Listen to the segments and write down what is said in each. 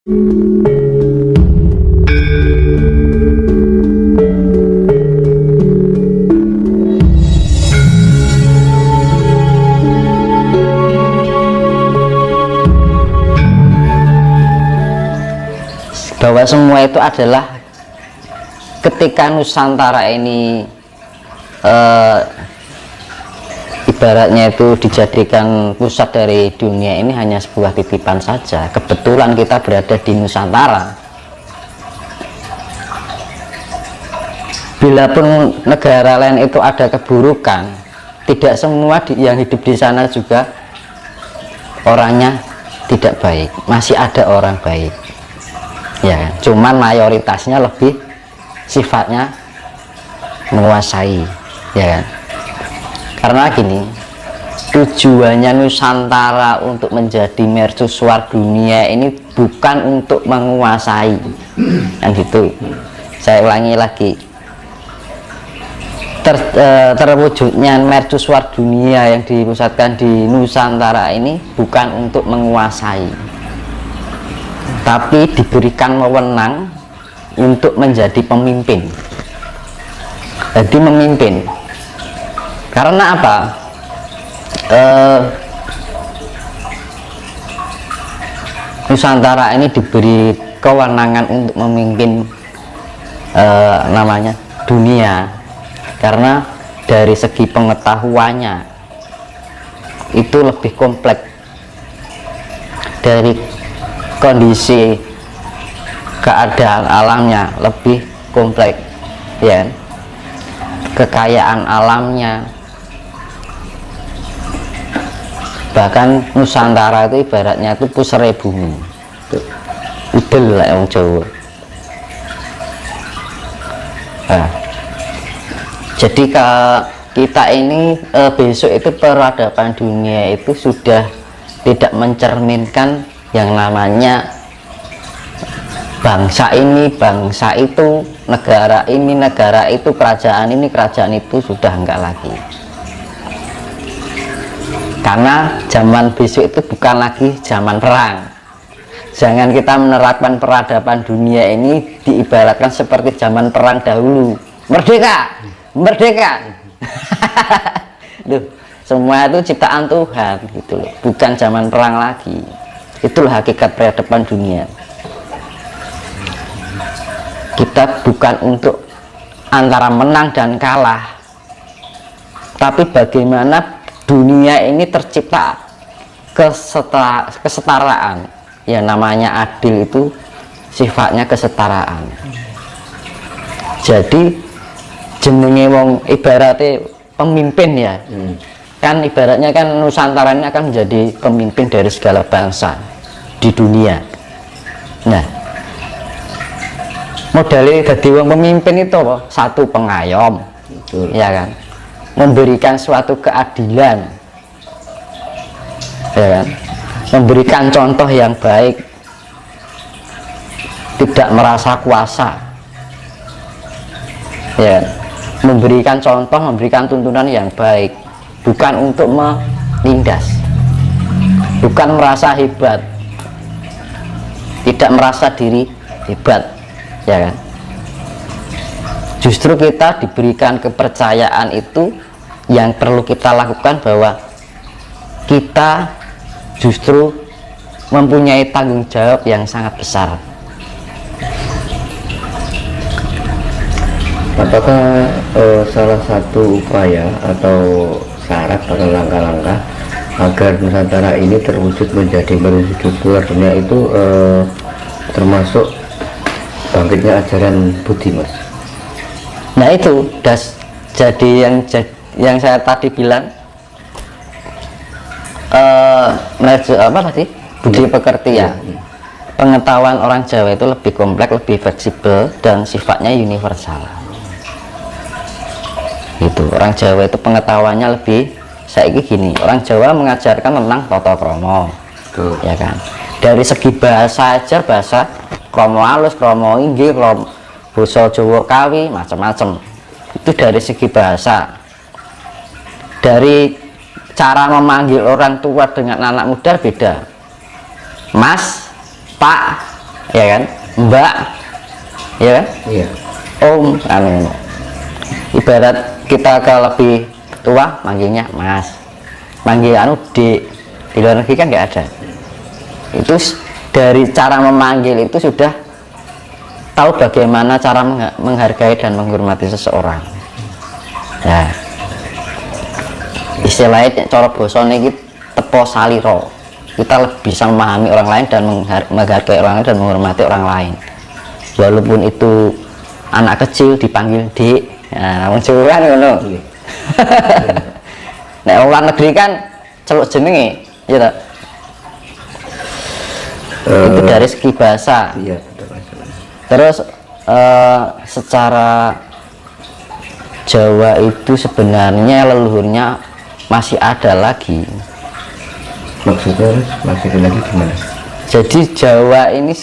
Bahwa semua itu adalah ketika Nusantara ini ibaratnya itu dijadikan pusat dari dunia ini hanya sebuah titipan saja. Kebetulan kita berada di Nusantara. Bila pun negara lain itu ada keburukan, tidak semua yang hidup di sana juga orangnya tidak baik. Masih ada orang baik, ya. Cuman mayoritasnya lebih sifatnya menguasai, ya kan? Karena gini, tujuannya Nusantara untuk menjadi mercusuar dunia ini bukan untuk menguasai, kan gitu. Saya ulangi lagi, terwujudnya mercusuar dunia yang dipusatkan di Nusantara ini bukan untuk menguasai, tapi diberikan wewenang untuk menjadi pemimpin. Jadi memimpin. Karena apa? Nusantara ini diberi kewenangan untuk memimpin namanya dunia, karena dari segi pengetahuannya itu lebih kompleks, dari kondisi keadaan alamnya lebih kompleks, ya, kekayaan alamnya. Bahkan Nusantara itu ibaratnya itu pusere bumi, udel lah yang Jawa. Nah, jadi kita ini besok itu peradaban dunia itu sudah tidak mencerminkan yang namanya bangsa ini, bangsa itu, negara ini, negara itu, kerajaan ini, kerajaan itu, sudah enggak lagi. Karena zaman besok itu bukan lagi zaman perang. Jangan kita menerapkan peradaban dunia ini diibaratkan seperti zaman perang dahulu. Merdeka, merdeka. Loh, semua itu ciptaan Tuhan, gitu loh. Bukan zaman perang lagi. Itulah hakikat peradaban dunia. Kita bukan untuk antara menang dan kalah, tapi bagaimana dunia ini tercipta kesetaraan. Ya, namanya adil itu sifatnya kesetaraan. Jadi jenenge wong ibaratnya pemimpin, ya. Kan ibaratnya kan Nusantara ini akan menjadi pemimpin dari segala bangsa di dunia. Nah, modalnya jadi wong pemimpin itu apa? Satu, pengayom, ya kan, memberikan suatu keadilan, ya kan, memberikan contoh yang baik, tidak merasa kuasa, ya, memberikan contoh, memberikan tuntunan yang baik, bukan untuk menindas, bukan merasa hebat, tidak merasa diri hebat, ya kan. Justru kita diberikan kepercayaan itu, yang perlu kita lakukan bahwa kita justru mempunyai tanggung jawab yang sangat besar. Apakah salah satu upaya atau syarat atau langkah-langkah agar Nusantara ini terwujud menjadi mercusuar dunia itu termasuk bangkitnya ajaran Budi, Mas? Nah, itu jadi yang saya tadi bilang, apa tadi, budi pekerti, ya. Pengetahuan orang Jawa itu lebih kompleks, lebih fleksibel, dan sifatnya universal. Itu orang Jawa itu pengetahuannya lebih, saiki gini, orang Jawa mengajarkan tentang tata krama, ya kan. Dari segi bahasa aja, bahasa krama halus, krama inggih, basa Jawa Kawi, macam-macam. Itu dari segi bahasa. Dari cara memanggil orang tua dengan anak muda beda. Mas, Pak, ya kan, mbak, ya kan, Iya. om, anu. Ibarat kita ke lebih tua manggilnya mas, manggil anu dek. Di luar negeri kan nggak ada. Itu dari cara memanggil itu sudah tahu bagaimana cara menghargai dan menghormati seseorang. Nah, istilahnya cara bosone iki tepo saliro. Kita lebih bisa memahami orang lain dan menghargai orang lain dan menghormati orang lain. Walaupun itu anak kecil dipanggil dek. Nah, wong Jawa kan ngono. Nek wong luar negeri kan celuk jenenge, ya tak? Itu dari segi bahasa. Iya, betul. Terus secara Jawa itu sebenarnya leluhurnya masih ada lagi. Maksudnya masih ada lagi gimana? Jadi Jawa ini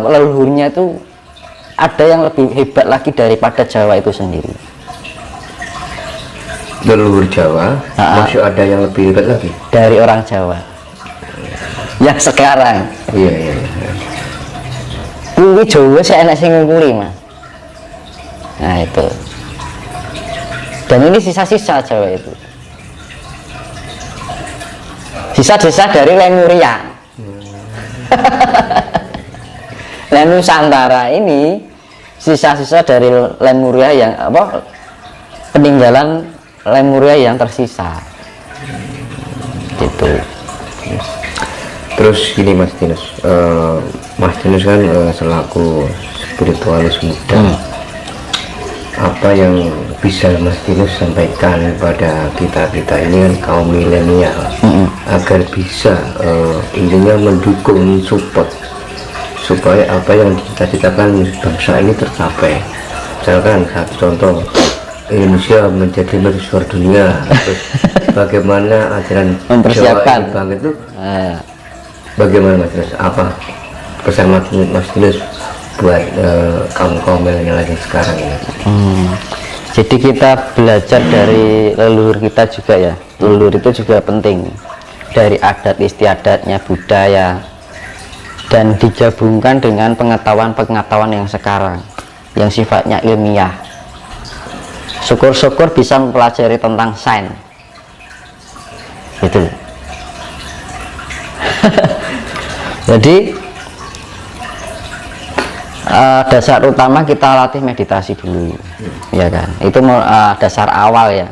leluhurnya itu ada yang lebih hebat lagi daripada Jawa itu sendiri. Leluhur Jawa masih ada yang lebih hebat lagi dari orang Jawa yang sekarang. Iya, iya, iya. Ini Jawa saya enak sing ngungkuli, Mas. Nah itu. Dan ini sisa-sisa Jawa itu. Sisa-sisa dari Lemuria. Nusantara ini sisa-sisa dari Lemuria yang apa? Peninggalan Lemuria yang tersisa. Gitu. Terus gini Mas Dinus, Mas Dinus kan selaku spiritualis muda, apa yang bisa Mas Dinus sampaikan pada kita ini kan kaum milenial, agar bisa intinya mendukung, support supaya apa yang dicita-citakan bangsa ini tercapai. Misalkan satu contoh, Indonesia menjadi mercusuar dunia, terus bagaimana ajaran mempersiapkan Jawa itu bagaimana Mas Dinus, apa pesan Mas Dinus buat kaum milenial yang sekarang ini? Jadi kita belajar dari leluhur kita juga ya. Leluhur itu juga penting, dari adat istiadatnya, budaya, dan digabungkan dengan pengetahuan-pengetahuan yang sekarang yang sifatnya ilmiah. Syukur-syukur bisa mempelajari tentang sains gitu. Jadi dasar utama kita latih meditasi dulu, ya kan, itu dasar awal ya.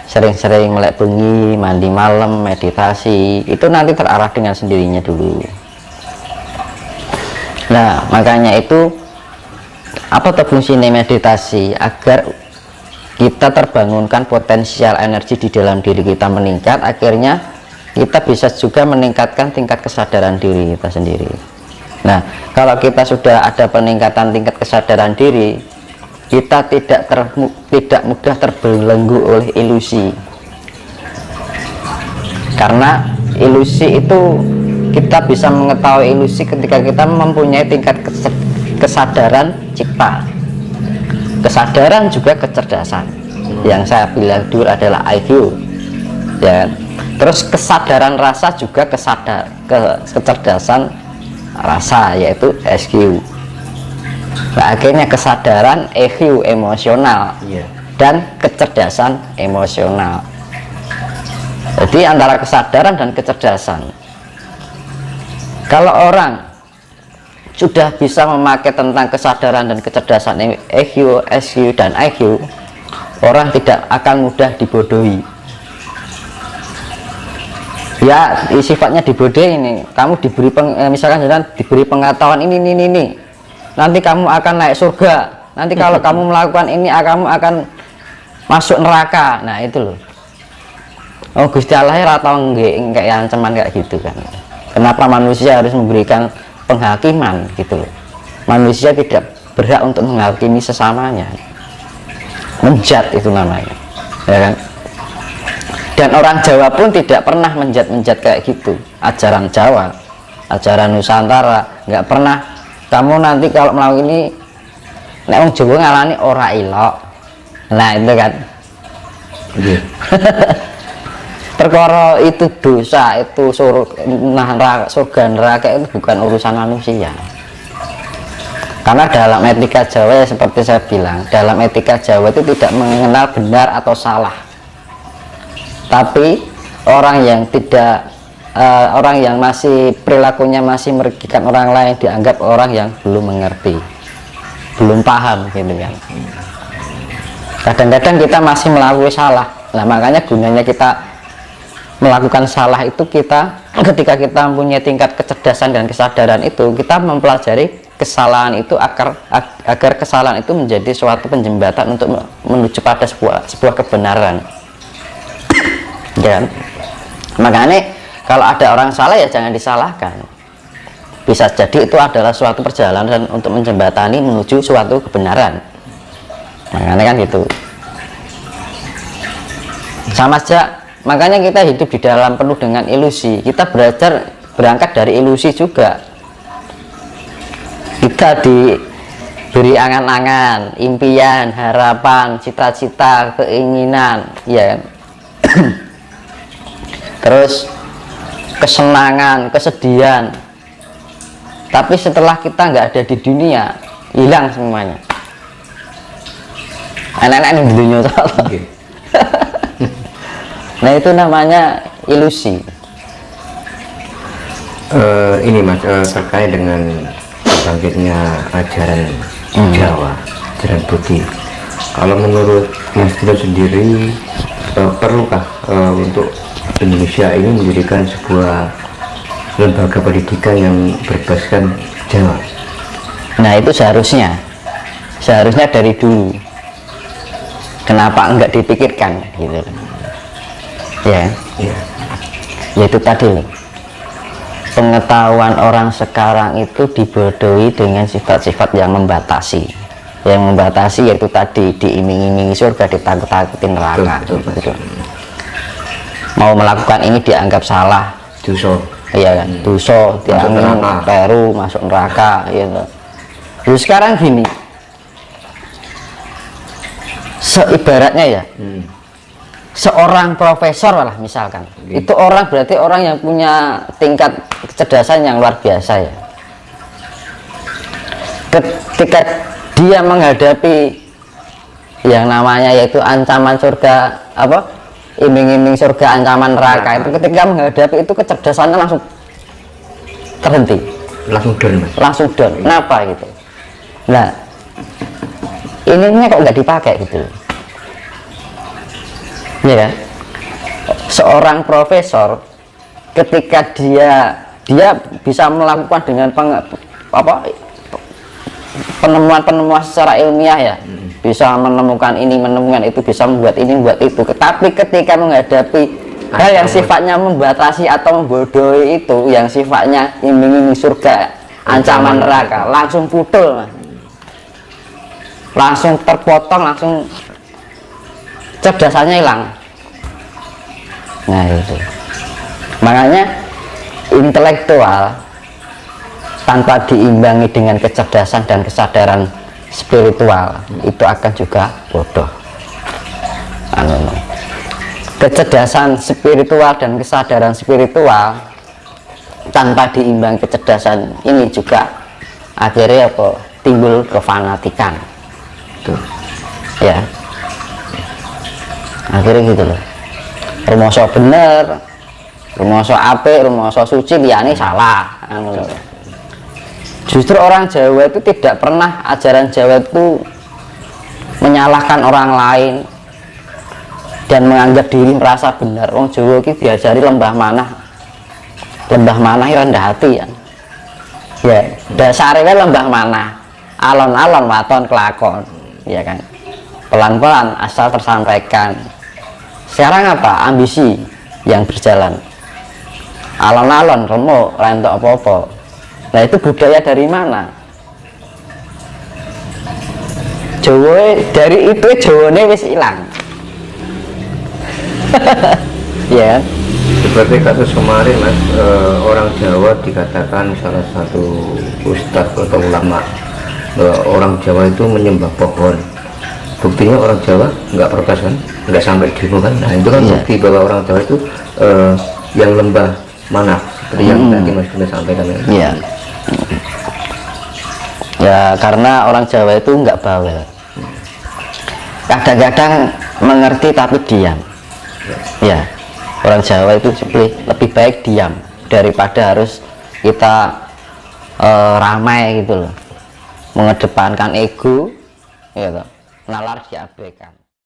Sering-sering melek bengi, mandi malam, meditasi, itu nanti terarah dengan sendirinya dulu. Nah makanya itu apa tuh fungsinya meditasi? Agar kita terbangunkan potensial energi di dalam diri kita meningkat, akhirnya kita bisa juga meningkatkan tingkat kesadaran diri kita sendiri. Nah kalau kita sudah ada peningkatan tingkat kesadaran diri, kita tidak mudah terbelenggu oleh ilusi. Karena ilusi itu, kita bisa mengetahui ilusi ketika kita mempunyai tingkat kesadaran cipta. Kesadaran juga kecerdasan. Yang saya bilang dulu adalah IQ. Ya. Terus kesadaran rasa juga kecerdasan rasa, yaitu SQ. Nah, akhirnya kesadaran EQ emosional, dan kecerdasan emosional. Jadi antara kesadaran dan kecerdasan, kalau orang sudah bisa memakai tentang kesadaran dan kecerdasan EQ, SQ, dan IQ, orang tidak akan mudah dibodohi. Ya sifatnya dibodohi ini, kamu diberi misalkan diberi pengetahuan ini, nanti kamu akan naik surga, nanti kalau kamu melakukan ini kamu akan masuk neraka. Nah itu loh, oh Gusti Allah ya atau enggak kayak ancaman kayak gitu kan. Kenapa manusia harus memberikan penghakiman gitu loh? Manusia tidak berhak untuk menghakimi sesamanya, menjat itu namanya, ya kan. Dan orang Jawa pun tidak pernah menjat kayak gitu. Ajaran Jawa, ajaran Nusantara, nggak pernah. Kamu nanti kalau melakukan ini, nek wong Jawa ngalani ora ilok. Nah itu kan. perkara itu dosa, itu surga neraka itu bukan urusan manusia. Karena dalam etika Jawa ya, seperti saya bilang, dalam etika Jawa itu tidak mengenal benar atau salah. Tapi orang yang tidak orang yang masih perilakunya masih merugikan orang lain dianggap orang yang belum mengerti, belum paham gitu kan. Kadang-kadang kita masih melakukan salah. Nah, makanya gunanya kita melakukan salah itu ketika kita mempunyai tingkat kecerdasan dan kesadaran itu, kita mempelajari kesalahan itu agar kesalahan itu menjadi suatu penjembatan untuk menuju pada sebuah kebenaran. Dan makanya kalau ada orang salah ya jangan disalahkan. Bisa jadi itu adalah suatu perjalanan untuk menjembatani menuju suatu kebenaran. Makanya kan gitu. Sama saja. Makanya kita hidup di dalam penuh dengan ilusi. Kita berangkat dari ilusi juga. Kita diberi angan-angan, impian, harapan, cita-cita, keinginan, ya. Terus kesenangan, kesedihan. Tapi setelah kita nggak ada di dunia, hilang semuanya. Anak-anak ini di dunia salah. Nah itu namanya ilusi. Ini Mas, terkait dengan bangkitnya ajaran Jawa, ajaran Budi. Kalau menurut Mas Dino sendiri, perlukah untuk Indonesia ini mendirikan sebuah lembaga pendidikan yang berbasiskan Jawa? Nah itu seharusnya dari dulu. Kenapa enggak dipikirkan gitu? Ya, yaitu tadi loh, pengetahuan orang sekarang itu dibodohi dengan sifat-sifat yang membatasi. Yang membatasi yaitu tadi diiming-imingi surga, ditakut-takutin neraka. Gitu. Mau melakukan ini dianggap salah, dosa. Iya kan, dosa, dianggap peru, masuk neraka. Gitu. Terus sekarang gini, seibaratnya ya. Seorang profesor lah misalkan, itu orang berarti orang yang punya tingkat kecerdasan yang luar biasa ya. Ketika dia menghadapi yang namanya yaitu ancaman surga, iming-iming surga, ancaman neraka, itu ketika menghadapi itu kecerdasannya langsung terhenti, langsung down. Kenapa gitu? Nah, ininya kok nggak dipakai gitu? Ya kan? Seorang profesor ketika dia bisa melakukan dengan penemuan secara ilmiah ya, bisa menemukan ini, menemukan itu, bisa membuat ini, membuat itu. Tapi ketika menghadapi hal yang sifatnya membatasi atau membodohi itu, yang sifatnya iming-iming surga, ancaman neraka, langsung putul, langsung terpotong, langsung cerdasannya hilang. Nah itu makanya intelektual tanpa diimbangi dengan kecerdasan dan kesadaran spiritual itu akan juga bodoh. Kecerdasan spiritual dan kesadaran spiritual tanpa diimbangi kecerdasan ini juga akhirnya timbul kefanatikan. Ya, akhirnya gitu loh, rumoso bener, rumoso apik, rumoso suci, liyane salah. Justru orang Jawa itu tidak pernah, ajaran Jawa itu menyalahkan orang lain dan menganggap diri merasa benar. Wong Jawa itu diajari lembah manah rendah hati ya. Ya, dasarnya lembah manah, alon-alon waton kelakon, ya kan. Pelan-pelan asal tersampaikan. Sekarang apa? Ambisi yang berjalan. Alon-alon remuk, rentok apa-apa. Nah itu budaya dari mana? Jawa dari itu Jawane wis hilang. Ya. Seperti kasus kemarin Mas, orang Jawa dikatakan salah satu ustadz atau ulama, orang Jawa itu menyembah pohon. buktinya orang Jawa nggak protes kan, nggak sampai demo kan. Nah itu kan Iya. bukti bahwa orang Jawa itu yang lembah manaf seperti yang tadi Mas Dino sampaikan ya. Iya. Ya karena orang Jawa itu nggak bawel. Kadang-kadang mengerti tapi diam. Ya, orang Jawa itu lebih baik diam daripada harus kita ramai gitu loh, mengedepankan ego, gitu. Nalar diabaikan.